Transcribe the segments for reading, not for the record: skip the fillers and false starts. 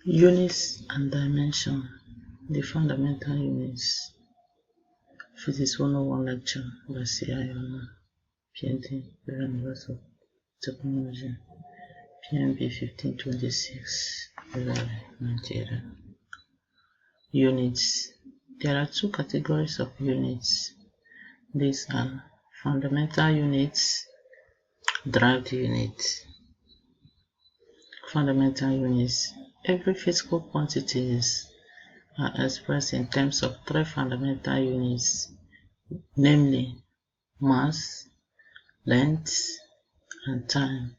Units and dimension, the fundamental units. Physics 101 lecture by C.I. Onah, PhD, Federal University of Technology, PMB 1526, Nigeria. Units. There are two categories of units. These are fundamental units, derived units. Fundamental units. Every physical quantities are expressed in terms of three fundamental units, namely mass, length, and time.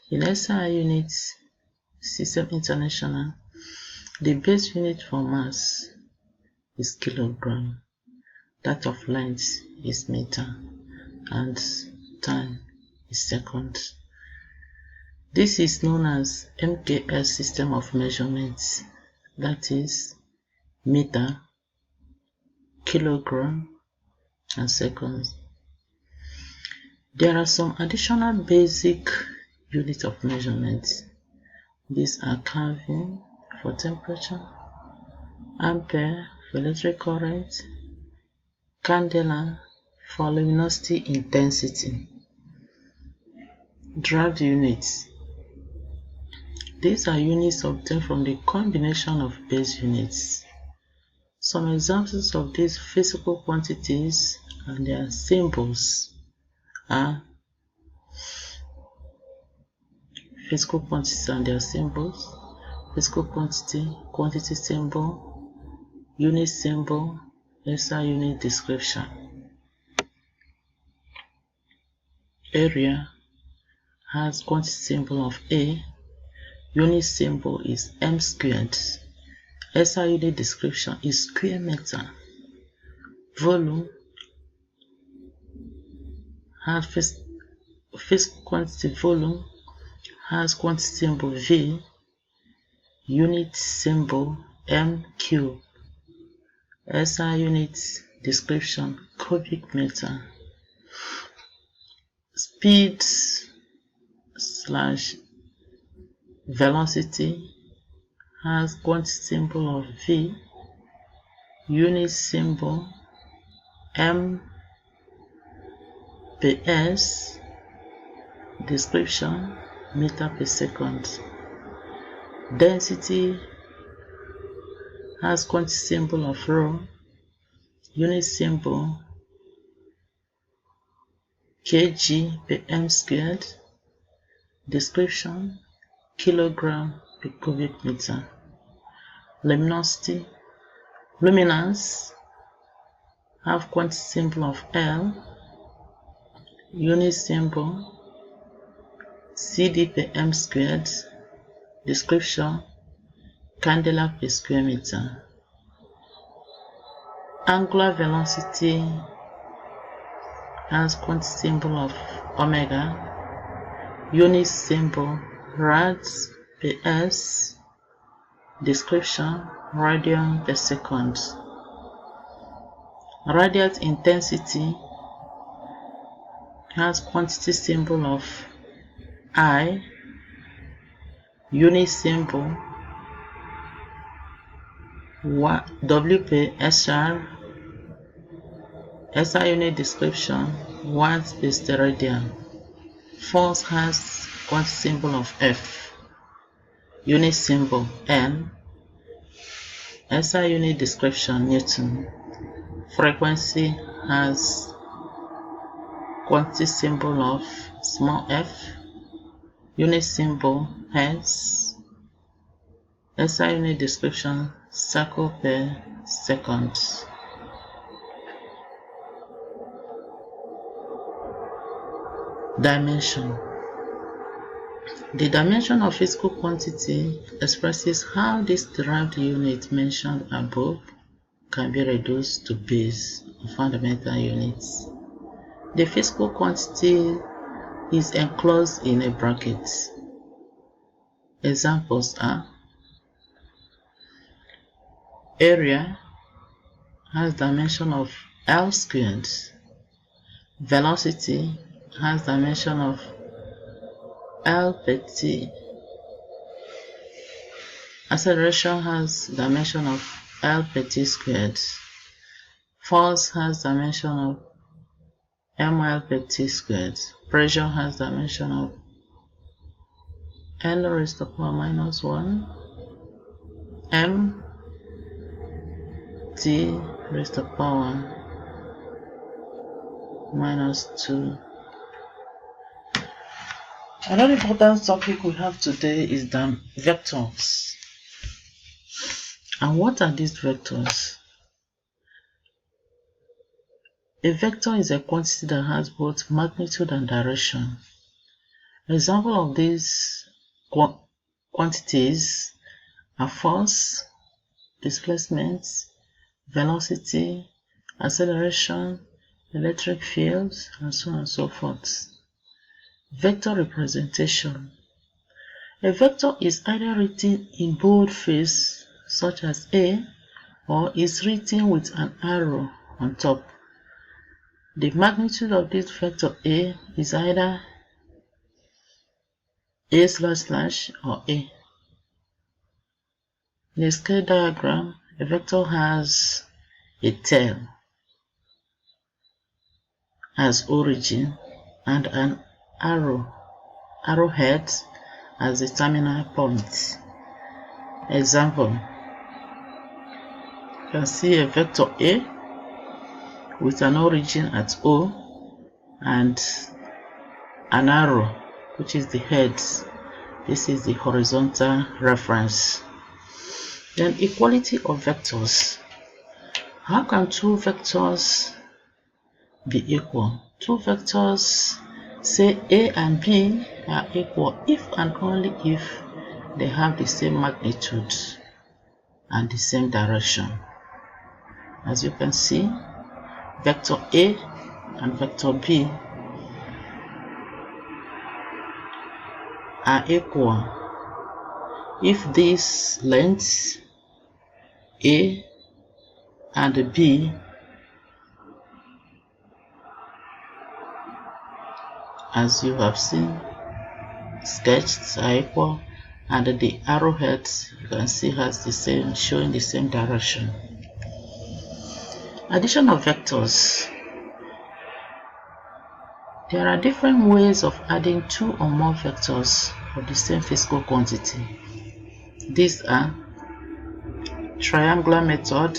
In SI units, System International, the base unit for mass is kilogram, that of length is meter, and time is second. This is known as MKS system of measurements, that is meter, kilogram, and seconds. There are some additional basic units of measurement. These are Kelvin for temperature, ampere for electric current, candela for luminosity intensity. Derived units. These are units obtained from the combination of base units. Some examples of these physical quantities and their symbols are physical quantities and their symbols, physical quantity symbol, unit symbol, SI unit description. Area has quantity symbol of A, unit symbol is m squared, SI unit description is square meter. Volume has physical quantity volume has quantity symbol V, unit symbol m cube, SI unit description cubic meter. Speed / velocity has quantity symbol of V, unit symbol m per s, description meter per second. Density has quantity symbol of rho, unit symbol kg per m squared, description kilogram per cubic meter. Luminosity, luminance have quantity symbol of L, unit symbol CD per m squared, description candela per square meter. Angular velocity has quantity symbol of omega, unit symbol rads per s, description radian per second. Radiant intensity has quantity symbol of I, unit symbol W per SR, SI unit description watts per steradian. Force has quantity symbol of F, unit symbol N, SI unit description Newton. Frequency has quantity symbol of small f, unit symbol Hertz, SI unit description cycle per second. Dimension. The dimension of physical quantity expresses how this derived unit mentioned above can be reduced to base or fundamental units. The physical quantity is enclosed in a bracket. Examples are area has dimension of L squared, velocity has dimension of L per T, Acceleration has dimension of L petit squared. Force has dimension of ml petit squared. Pressure has dimension of L raised to the power minus 1 m t raised to the power minus 2. Another important topic we have today is the vectors. And what are these vectors? A vector is a quantity that has both magnitude and direction. Example of these quantities are force, displacement, velocity, acceleration, electric fields, and so on and so forth. Vector representation. A vector is either written in boldface, such as A, or is written with an arrow on top. The magnitude of this vector A is either A// or A. In a scale diagram, a vector has a tail as origin and an arrowhead as the terminal point. Example, you can see a vector A with an origin at O and an arrow, which is the head. This is the horizontal reference. Then equality of vectors. How can two vectors be equal? Two vectors, say A and B, are equal if and only if they have the same magnitude and the same direction. As you can see, vector A and vector B are equal if these lengths A and B as you have seen sketched are equal, and the arrowhead you can see has the same, showing the same direction. Addition of vectors. There are different ways of adding two or more vectors of the same physical quantity. These are triangular method.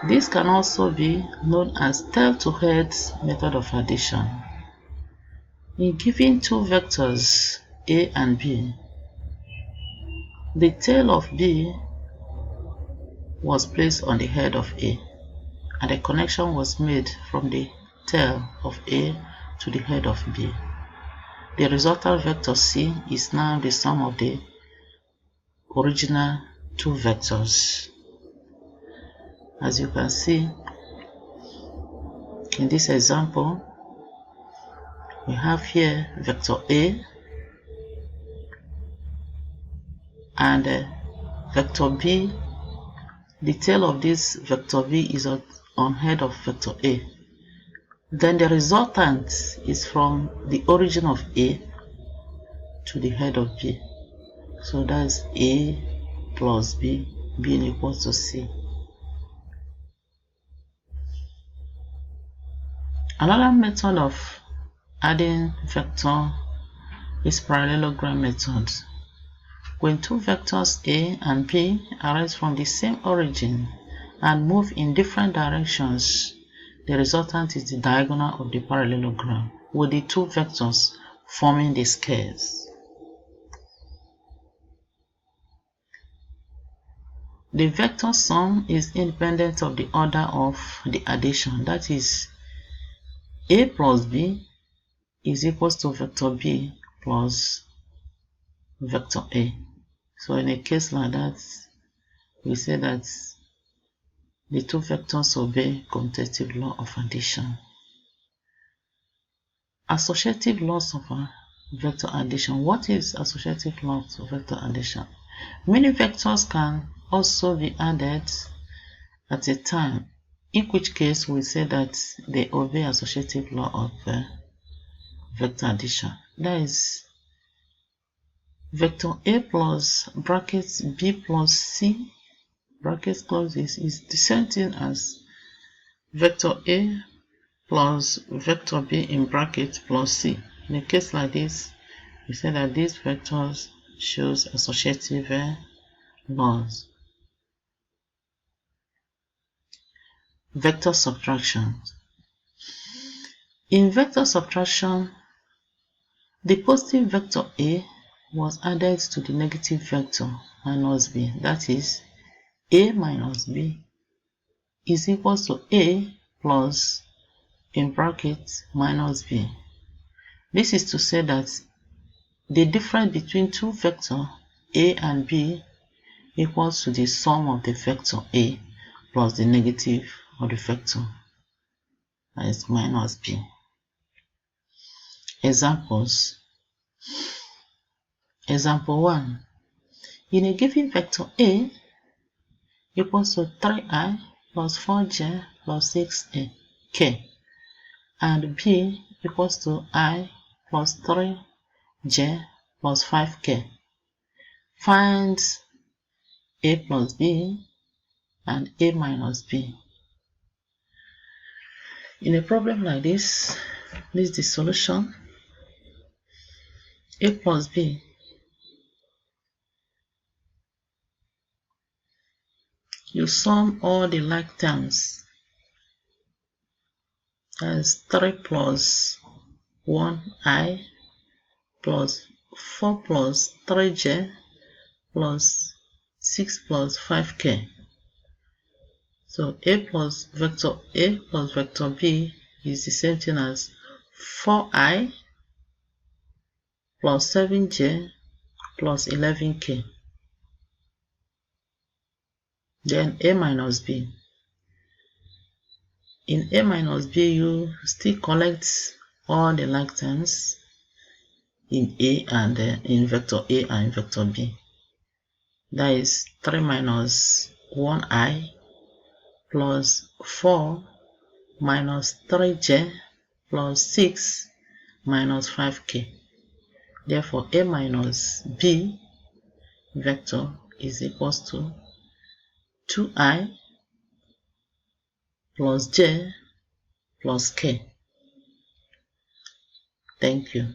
This can also be known as tail-to-head method of addition. In giving two vectors A and B, the tail of B was placed on the head of A, and a connection was made from the tail of A to the head of B. The resultant vector C is now the sum of the original two vectors. As you can see in this example, we have here vector A and vector B. The tail of this vector B is on head of vector A. Then the resultant is from the origin of A to the head of B. So that's A plus B being equal to C. Another method of adding vector is parallelogram method. When two vectors A and B arise from the same origin and move in different directions, the resultant is the diagonal of the parallelogram, with the two vectors forming the squares. The vector sum is independent of the order of the addition. That is, A plus B is equal to vector B plus vector A. So in a case like that, we say that the two vectors obey commutative law of addition. Associative laws of vector addition. What is associative laws of vector addition? Many vectors can also be added at a time, in which case we say that they obey associative law of vector addition. That is, Vector A plus brackets B plus C brackets closes is the same thing as vector A plus vector B in brackets plus C. In a case like this, we say that these vectors shows associative laws. Vector subtraction. In vector subtraction, the positive vector A was added to the negative vector minus B. That is, A minus B is equals to A plus in brackets minus B. This is to say that the difference between two vectors A and B equals to the sum of the vector A plus the negative of the vector, that is minus B. Examples. Example 1. In a given vector A equals to 3i plus 4j plus 6k and B equals to I plus 3j plus 5k. Find A plus B and A minus B. In a problem like this is the solution. A plus B. You sum all the like terms. That's 3 plus 1i plus 4 plus 3j plus 6 plus 5k. So A plus vector B is the same thing as 4i plus 7j plus 11k. Then A minus B. In A minus B, you still collect all the like terms in A and in vector A and vector B. That is 3 minus 1i plus 4 minus 3j plus 6 minus 5k. Therefore, A minus B vector is equals to 2i plus j plus k. Thank you.